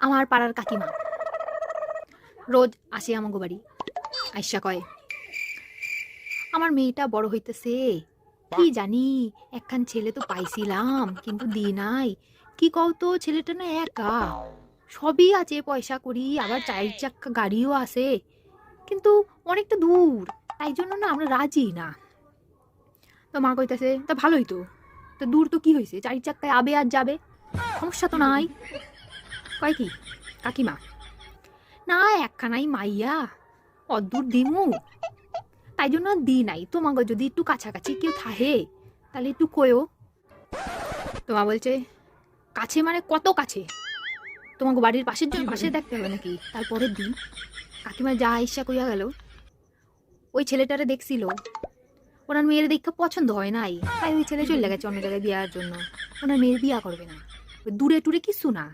আমার পাড়ার কাকিমা রোজ আসে আমাগো বাড়ি, আইসা কয় আমার মেয়েটা বড় হইতেছে, কি জানি একখান ছেলে তো পাইছিলাম কিন্তু দি নাই। কি কও তো, ছেলেটা না একা, সবই আছে, পয়সা করি, আবার 4 চাক্কা গাড়িও আছে, কিন্তু অনেকটা দূর, তাই জন্য না আমরা রাজি না। তো মা কইতাছে তা ভালোই তো, তো দূর তো কি হয়েছে, 4 চাক্কায় আবে আর যাবে, সমস্যা তো নাই। কয় কি কাকিমা, না একখানাই মাইয়া, অদ্দূর দিমু, তাই জন্য আর দি নাই। তোমাকে যদি একটু কাছাকাছি কেউ থাহে তাহলে একটু কয়ো। তোমা বলছে কাছে মানে কত কাছে, তোমাকে বাড়ির পাশের জন্য পাশে দেখতে হবে নাকি? তারপরের দিন কাকিমা যা ইচ্ছা কইয়া গেল, ওই ছেলেটারে দেখছিল, ওনার মেয়ের দেখা পছন্দ হয় নাই, তাই ওই ছেলে চলে গেছে অন্য জায়গায় বিয়ার জন্য। ওনার মেয়ের বিয়া করবে না, ওই দূরে টুরে কিছু না।